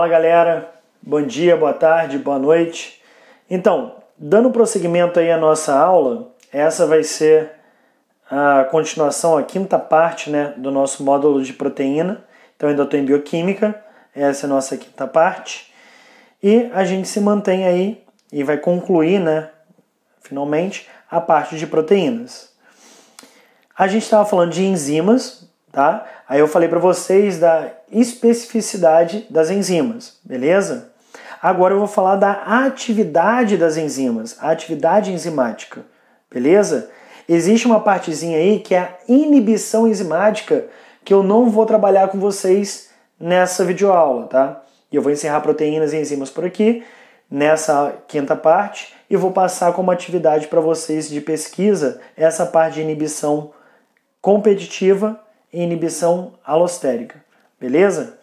Fala galera, bom dia, boa tarde, boa noite. Então, dando prosseguimento aí à nossa aula, essa vai ser a continuação, a quinta parte, do nosso módulo de proteína. Então ainda estou em bioquímica, essa é a nossa quinta parte. E a gente se mantém aí e vai concluir, finalmente, a parte de proteínas. A gente estava falando de enzimas, tá? Aí eu falei para vocês da especificidade das enzimas, beleza? Agora eu vou falar da atividade das enzimas, a atividade enzimática, beleza? Existe uma partezinha aí que é a inibição enzimática que eu não vou trabalhar com vocês nessa videoaula, tá? E eu vou encerrar proteínas e enzimas por aqui, nessa quinta parte, e vou passar como atividade para vocês de pesquisa essa parte de inibição competitiva e inibição alostérica, beleza?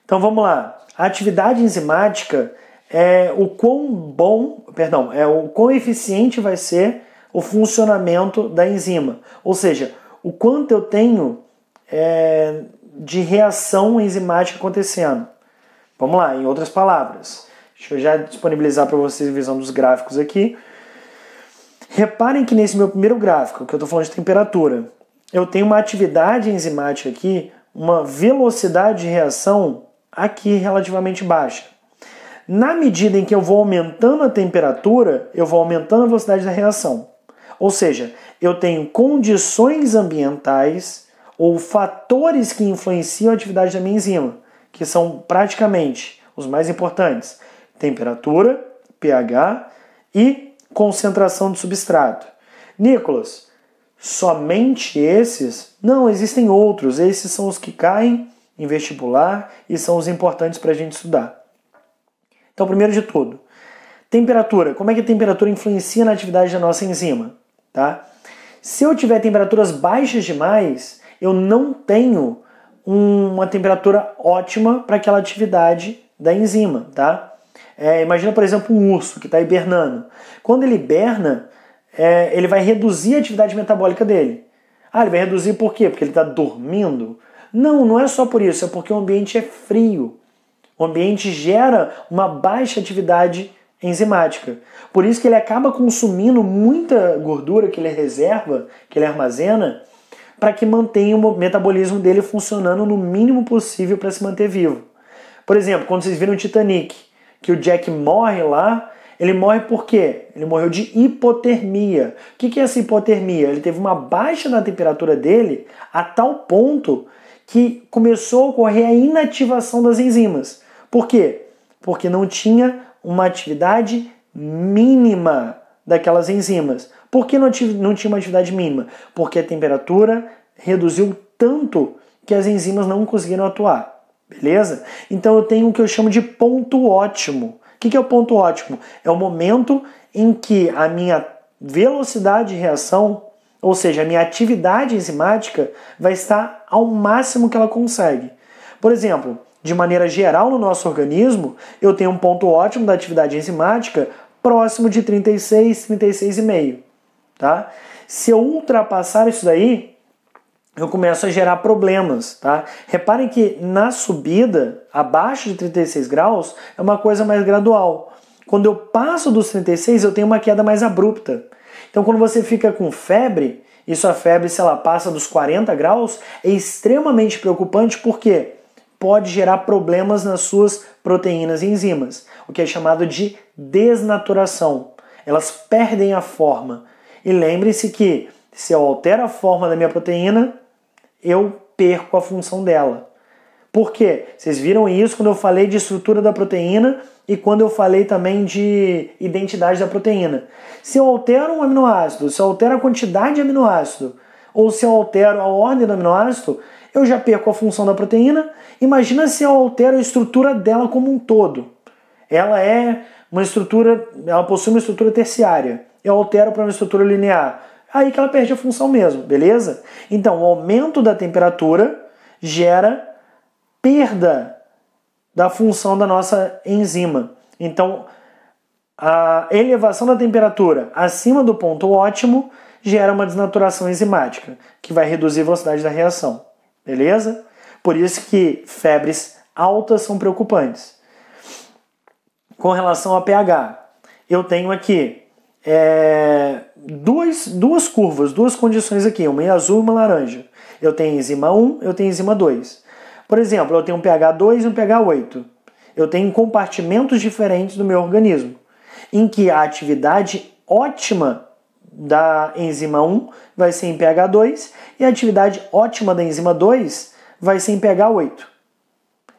Então vamos lá. A atividade enzimática é o quão eficiente vai ser o funcionamento da enzima, ou seja, o quanto eu tenho de reação enzimática acontecendo. Vamos lá, em outras palavras. Deixa eu já disponibilizar para vocês a visão dos gráficos aqui. Reparem que nesse meu primeiro gráfico, que eu estou falando de temperatura, eu tenho uma atividade enzimática aqui, uma velocidade de reação aqui relativamente baixa. Na medida em que eu vou aumentando a temperatura, eu vou aumentando a velocidade da reação. Ou seja, eu tenho condições ambientais ou fatores que influenciam a atividade da minha enzima, que são praticamente os mais importantes: temperatura, pH e concentração do substrato. Nicolas, somente esses? Não, existem outros. Esses são os que caem em vestibular e são os importantes para a gente estudar. Então, primeiro de tudo, temperatura. Como é que a temperatura influencia na atividade da nossa enzima? Tá? Se eu tiver temperaturas baixas demais, eu não tenho uma temperatura ótima para aquela atividade da enzima. Tá? Imagina, por exemplo, um urso que está hibernando. Quando ele hiberna, ele vai reduzir a atividade metabólica dele. Ele vai reduzir por quê? Porque ele está dormindo? Não, não é só por isso, é porque o ambiente é frio. O ambiente gera uma baixa atividade enzimática. Por isso que ele acaba consumindo muita gordura que ele reserva, que ele armazena, para que mantenha o metabolismo dele funcionando no mínimo possível para se manter vivo. Por exemplo, quando vocês viram o Titanic, que o Jack morre lá, ele morre por quê? Ele morreu de hipotermia. O que é essa hipotermia? Ele teve uma baixa na temperatura dele a tal ponto que começou a ocorrer a inativação das enzimas. Por quê? Porque não tinha uma atividade mínima daquelas enzimas. Por que não tinha uma atividade mínima? Porque a temperatura reduziu tanto que as enzimas não conseguiram atuar. Beleza? Então eu tenho o que eu chamo de ponto ótimo. O que é o ponto ótimo? É o momento em que a minha velocidade de reação, ou seja, a minha atividade enzimática, vai estar ao máximo que ela consegue. Por exemplo, de maneira geral no nosso organismo, eu tenho um ponto ótimo da atividade enzimática próximo de 36, 36,5. Tá? Se eu ultrapassar isso daí, eu começo a gerar problemas, tá? Reparem que na subida, abaixo de 36 graus, é uma coisa mais gradual. Quando eu passo dos 36, eu tenho uma queda mais abrupta. Então, quando você fica com febre, e sua febre, passa dos 40 graus, é extremamente preocupante porque pode gerar problemas nas suas proteínas e enzimas, o que é chamado de desnaturação. Elas perdem a forma. E lembre-se que se eu altero a forma da minha proteína, eu perco a função dela. Por quê? Vocês viram isso quando eu falei de estrutura da proteína e quando eu falei também de identidade da proteína. Se eu altero um aminoácido, se eu altero a quantidade de aminoácido, ou se eu altero a ordem do aminoácido, eu já perco a função da proteína. Imagina se eu altero a estrutura dela como um todo. Ela possui uma estrutura terciária. Eu altero para uma estrutura linear. Aí que ela perde a função mesmo, beleza? Então, o aumento da temperatura gera perda da função da nossa enzima. Então, a elevação da temperatura acima do ponto ótimo gera uma desnaturação enzimática, que vai reduzir a velocidade da reação, beleza? Por isso que febres altas são preocupantes. com relação a pH, eu tenho aqui duas curvas, duas condições aqui, uma em azul e uma laranja. Eu tenho enzima 1, eu tenho enzima 2. Por exemplo, eu tenho um pH 2 e um pH 8. Eu tenho compartimentos diferentes do meu organismo, em que a atividade ótima da enzima 1 vai ser em pH 2 e a atividade ótima da enzima 2 vai ser em pH 8.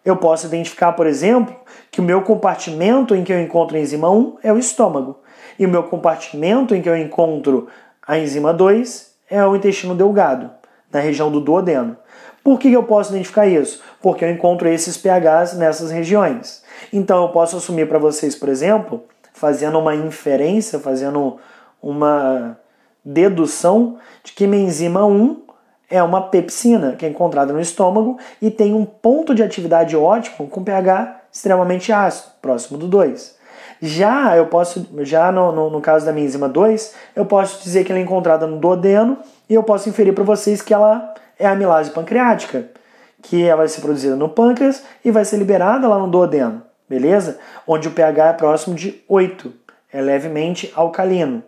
Eu posso identificar, por exemplo, que o meu compartimento em que eu encontro a enzima 1 é o estômago e o meu compartimento em que eu encontro a enzima 2 é o intestino delgado, na região do duodeno. Por que eu posso identificar isso? Porque eu encontro esses pHs nessas regiões. Então eu posso assumir para vocês, por exemplo, fazendo uma inferência, fazendo uma dedução de que minha enzima 1 é uma pepsina, que é encontrada no estômago e tem um ponto de atividade ótimo com pH extremamente ácido, próximo do 2. Já no caso da minha enzima 2, eu posso dizer que ela é encontrada no duodeno e eu posso inferir para vocês que ela é a amilase pancreática, que ela vai ser produzida no pâncreas e vai ser liberada lá no duodeno, beleza? Onde o pH é próximo de 8, é levemente alcalino,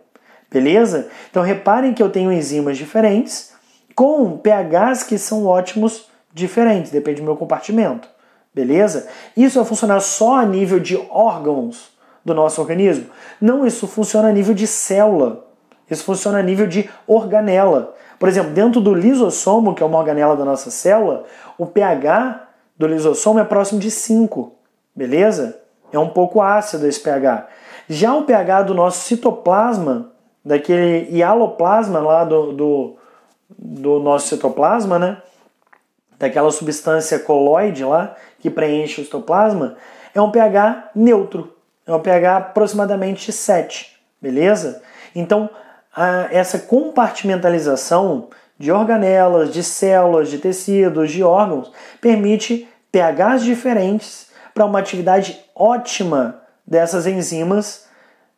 beleza? Então reparem que eu tenho enzimas diferentes com pHs que são ótimos diferentes, depende do meu compartimento, beleza? Isso vai funcionar só a nível de órgãos do nosso organismo? Não, isso funciona a nível de célula, isso funciona a nível de organela. Por exemplo, dentro do lisossomo, que é uma organela da nossa célula, o pH do lisossomo é próximo de 5, beleza? É um pouco ácido esse pH. Já o pH do nosso citoplasma, daquele hialoplasma lá do nosso citoplasma, né? Daquela substância coloide lá, que preenche o citoplasma, é um pH neutro. É um pH aproximadamente 7, beleza? Então, essa compartimentalização de organelas, de células, de tecidos, de órgãos, permite pHs diferentes para uma atividade ótima dessas enzimas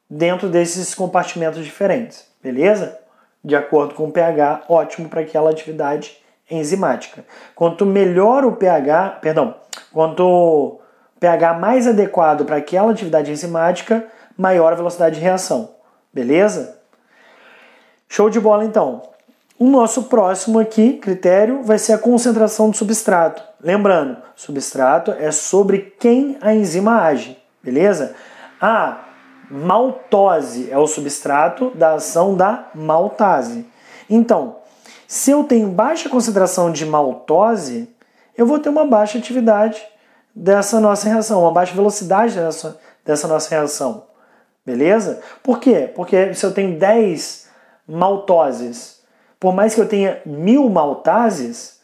dentro desses compartimentos diferentes, beleza? De acordo com o pH ótimo para aquela atividade enzimática. Quanto melhor o pH, quanto pH mais adequado para aquela atividade enzimática, maior a velocidade de reação, beleza? Show de bola, então. O nosso próximo aqui, critério, vai ser a concentração do substrato. Lembrando, substrato é sobre quem a enzima age, beleza? A maltose é o substrato da ação da maltase. Então, se eu tenho baixa concentração de maltose, eu vou ter uma baixa atividade dessa nossa reação, uma baixa velocidade dessa nossa reação, beleza? Por quê? Porque se eu tenho 10 maltoses, por mais que eu tenha 1000 maltases,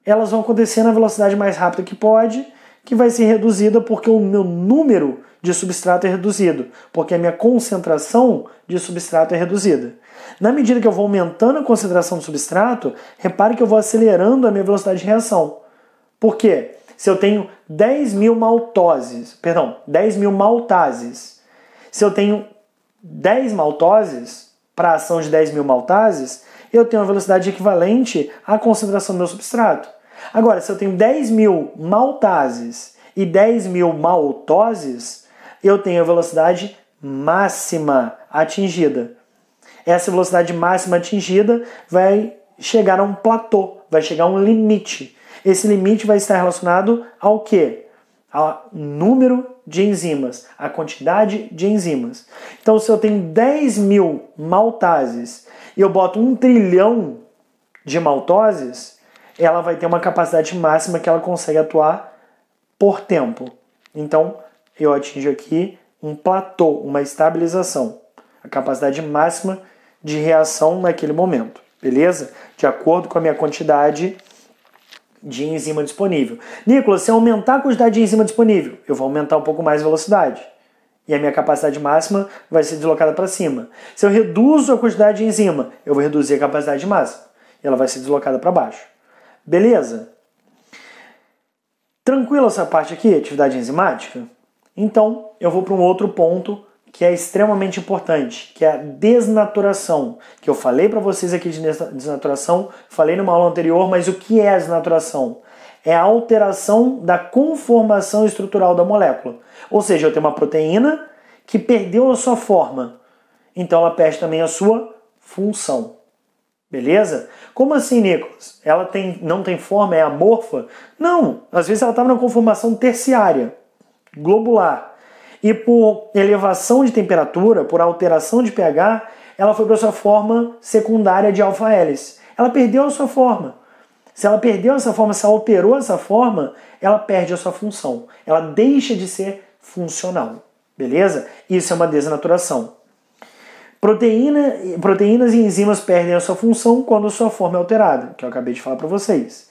elas vão acontecer na velocidade mais rápida que pode, que vai ser reduzida porque o meu número de substrato é reduzido, porque a minha concentração de substrato é reduzida. Na medida que eu vou aumentando a concentração do substrato, repare que eu vou acelerando a minha velocidade de reação. Por quê? Se eu tenho 10.000 maltases, se eu tenho 10 maltoses, para a ação de 10.000 maltases, eu tenho uma velocidade equivalente à concentração do meu substrato. Agora, se eu tenho 10.000 maltases e 10.000 maltoses, eu tenho a velocidade máxima atingida. Essa velocidade máxima atingida vai chegar a um platô, vai chegar a um limite. Esse limite vai estar relacionado ao quê? Ao número de enzimas, a quantidade de enzimas. Então, se eu tenho 10.000 maltases e eu boto 1 trilhão de maltoses, ela vai ter uma capacidade máxima que ela consegue atuar por tempo. Então, eu atingo aqui um platô, uma estabilização, a capacidade máxima de reação naquele momento, beleza? De acordo com a minha quantidade de enzima disponível. Nicolas, se eu aumentar a quantidade de enzima disponível, eu vou aumentar um pouco mais a velocidade. E a minha capacidade máxima vai ser deslocada para cima. Se eu reduzo a quantidade de enzima, eu vou reduzir a capacidade máxima. E ela vai ser deslocada para baixo. Beleza? Tranquilo essa parte aqui, atividade enzimática? Então, eu vou para um outro ponto que é extremamente importante, que é a desnaturação, que eu falei para vocês aqui de desnaturação, falei numa aula anterior, mas o que é a desnaturação? É a alteração da conformação estrutural da molécula. Ou seja, eu tenho uma proteína que perdeu a sua forma. Então ela perde também a sua função. Beleza? Como assim, Nicolas? Ela não tem forma, é amorfa? Não, às vezes ela estava na conformação terciária, globular. E por elevação de temperatura, por alteração de pH, ela foi para a sua forma secundária de alfa-hélice. Ela perdeu a sua forma. Se ela perdeu essa forma, se ela alterou essa forma, ela perde a sua função. Ela deixa de ser funcional. Beleza? Isso é uma desnaturação. Proteínas e enzimas perdem a sua função quando a sua forma é alterada, que eu acabei de falar para vocês.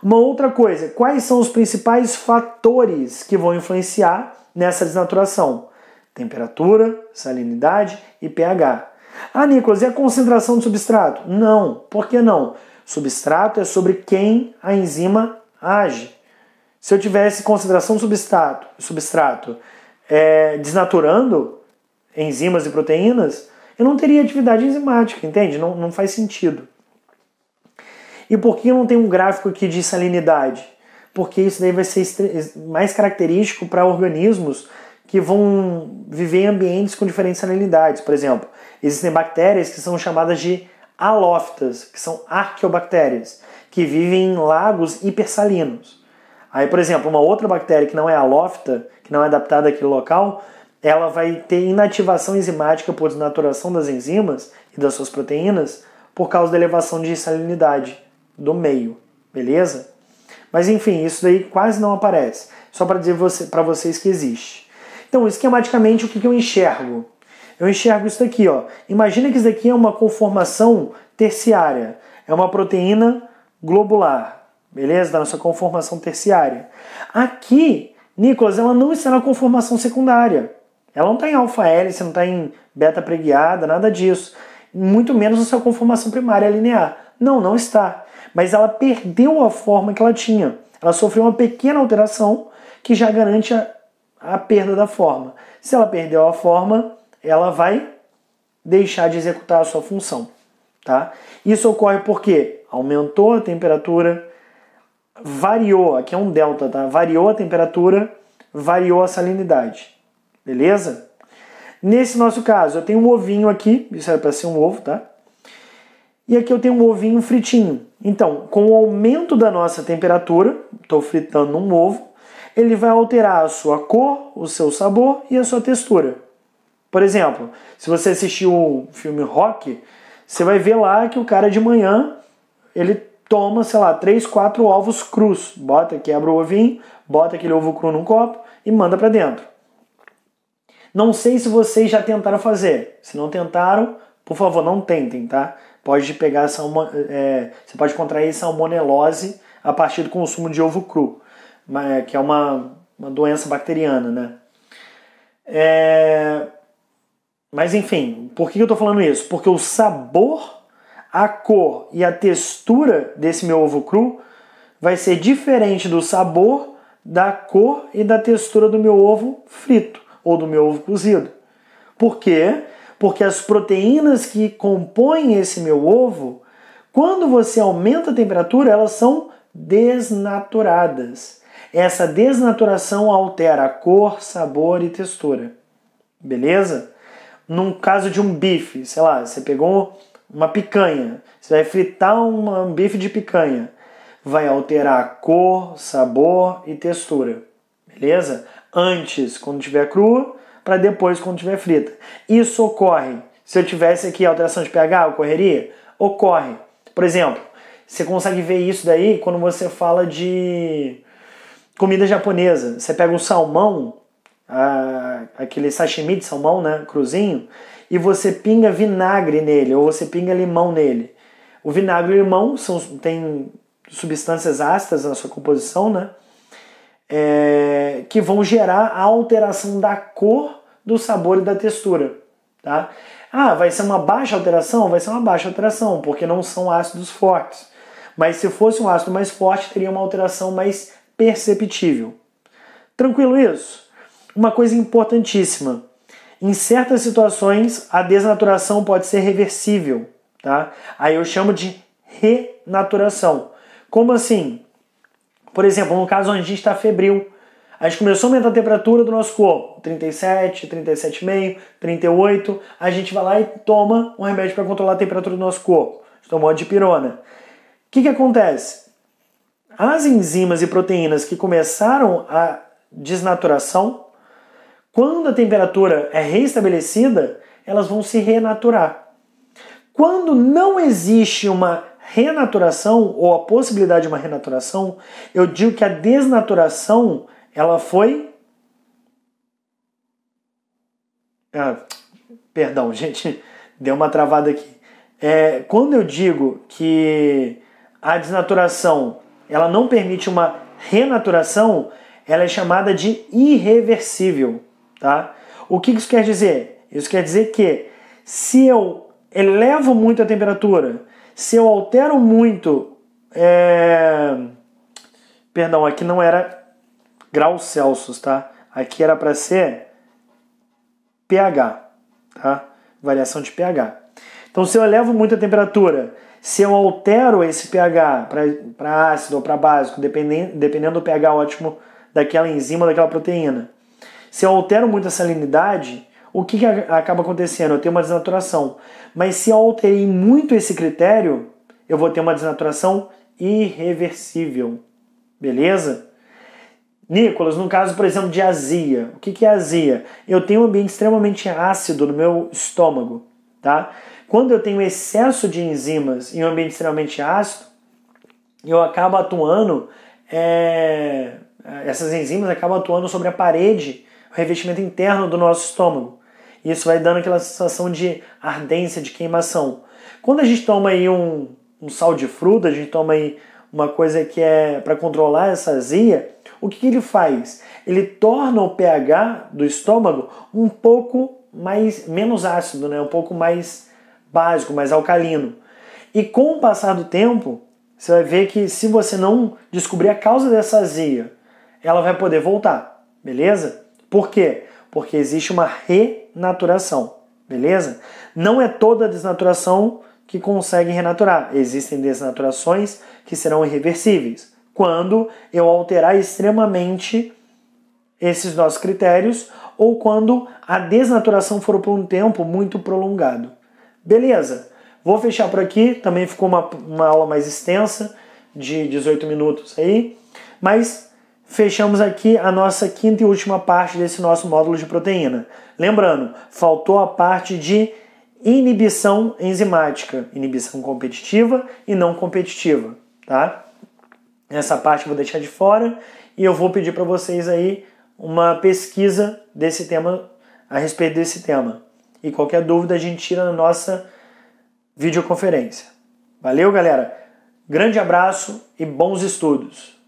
Uma outra coisa, quais são os principais fatores que vão influenciar nessa desnaturação? Temperatura, salinidade e pH. Ah, Nicolas, e a concentração do substrato? Não. Por que não? Substrato é sobre quem a enzima age. Se eu tivesse concentração do substrato desnaturando enzimas e proteínas, eu não teria atividade enzimática, entende? Não faz sentido. E por que eu não tenho um gráfico aqui de salinidade? Porque isso daí vai ser mais característico para organismos que vão viver em ambientes com diferentes salinidades. Por exemplo, existem bactérias que são chamadas de halófitas, que são arqueobactérias, que vivem em lagos hipersalinos. Aí, por exemplo, uma outra bactéria que não é halófita, que não é adaptada àquele local, ela vai ter inativação enzimática por desnaturação das enzimas e das suas proteínas por causa da elevação de salinidade do meio, beleza? Mas enfim, isso daí quase não aparece, só para dizer para vocês que existe. Então, esquematicamente, o que eu enxergo? Eu enxergo isso daqui, ó. Imagina que isso daqui é uma conformação terciária, é uma proteína globular, beleza? Da nossa conformação terciária. Aqui, Nicolas, ela não está na conformação secundária. Ela não está em alfa-hélice, não está em beta-preguiada, nada disso. Muito menos na sua conformação primária linear. Não está. Mas ela perdeu a forma que ela tinha. Ela sofreu uma pequena alteração que já garante a perda da forma. Se ela perdeu a forma, ela vai deixar de executar a sua função. Tá? Isso ocorre porque aumentou a temperatura, variou, aqui é um delta, tá? Variou a temperatura, variou a salinidade. Beleza? Nesse nosso caso, eu tenho um ovinho aqui, isso era para ser um ovo, tá? E aqui eu tenho um ovinho fritinho. Então, com o aumento da nossa temperatura, estou fritando um ovo, ele vai alterar a sua cor, o seu sabor e a sua textura. Por exemplo, se você assistiu o filme Rock, você vai ver lá que o cara de manhã, ele toma, sei lá, 3, 4 ovos crus. Quebra o ovinho, bota aquele ovo cru num copo e manda para dentro. Não sei se vocês já tentaram fazer. Se não tentaram, por favor, não tentem, tá? Pode pegar você pode contrair salmonelose a partir do consumo de ovo cru, que é uma doença bacteriana, né? Mas enfim, por que eu estou falando isso? Porque o sabor, a cor e a textura desse meu ovo cru vai ser diferente do sabor, da cor e da textura do meu ovo frito ou do meu ovo cozido. Por quê? Porque as proteínas que compõem esse meu ovo, quando você aumenta a temperatura, elas são desnaturadas. Essa desnaturação altera a cor, sabor e textura. Beleza? Num caso de um bife, sei lá, você pegou uma picanha, você vai fritar um bife de picanha, vai alterar a cor, sabor e textura. Beleza? Antes, quando estiver crua, para depois, quando estiver frita. Isso ocorre. Se eu tivesse aqui alteração de pH, ocorreria? Ocorre. Por exemplo, você consegue ver isso daí quando você fala de comida japonesa. Você pega um salmão, aquele sashimi de salmão, né, cruzinho, e você pinga vinagre nele, ou você pinga limão nele. O vinagre e o limão tem substâncias ácidas na sua composição, né? Que vão gerar a alteração da cor, do sabor e da textura. Tá? Vai ser uma baixa alteração? Vai ser uma baixa alteração, porque não são ácidos fortes. Mas se fosse um ácido mais forte, teria uma alteração mais perceptível. Tranquilo isso? Uma coisa importantíssima. Em certas situações, a desnaturação pode ser reversível. Tá? Aí eu chamo de renaturação. Como assim? Por exemplo, no caso onde a gente está febril, a gente começou a aumentar a temperatura do nosso corpo, 37, 37,5, 38, a gente vai lá e toma um remédio para controlar a temperatura do nosso corpo. A gente tomou a dipirona. O que acontece? As enzimas e proteínas que começaram a desnaturação, quando a temperatura é reestabelecida, elas vão se renaturar. Quando não existe uma renaturação ou a possibilidade de uma renaturação, eu digo que a desnaturação ela foi... perdão, gente, deu uma travada aqui. Quando eu digo que a desnaturação ela não permite uma renaturação, ela é chamada de irreversível, tá? O que isso quer dizer? Isso quer dizer que se eu elevo muito a temperatura, se eu altero muito... Perdão, aqui não era graus Celsius, tá? Aqui era para ser pH, tá? Variação de pH. Então, se eu elevo muito a temperatura, se eu altero esse pH para ácido ou para básico, dependendo do pH ótimo daquela enzima, daquela proteína, se eu altero muito a salinidade, o que acaba acontecendo? Eu tenho uma desnaturação. Mas se eu alterei muito esse critério, eu vou ter uma desnaturação irreversível. Beleza? Nicolas, no caso, por exemplo, de azia. O que é azia? Eu tenho um ambiente extremamente ácido no meu estômago, tá? Quando eu tenho excesso de enzimas em um ambiente extremamente ácido, eu acabo atuando... essas enzimas acabam atuando sobre a parede, o revestimento interno do nosso estômago. Isso vai dando aquela sensação de ardência, de queimação. Quando a gente toma aí um sal de fruta, a gente toma aí uma coisa que é para controlar essa azia, o que ele faz? Ele torna o pH do estômago um pouco menos ácido, né? Um pouco mais básico, mais alcalino. E com o passar do tempo, você vai ver que se você não descobrir a causa dessa azia, ela vai poder voltar, beleza? Por quê? Porque existe uma renaturação, beleza? Não é toda desnaturação que consegue renaturar. Existem desnaturações que serão irreversíveis. Quando eu alterar extremamente esses nossos critérios ou quando a desnaturação for por um tempo muito prolongado. Beleza? Vou fechar por aqui. Também ficou uma aula mais extensa, de 18 minutos aí. Mas fechamos aqui a nossa quinta e última parte desse nosso módulo de proteína. Lembrando, faltou a parte de inibição enzimática, inibição competitiva e não competitiva, tá? Essa parte eu vou deixar de fora e eu vou pedir para vocês aí uma pesquisa desse tema, a respeito desse tema. E qualquer dúvida a gente tira na nossa videoconferência. Valeu, galera! Grande abraço e bons estudos!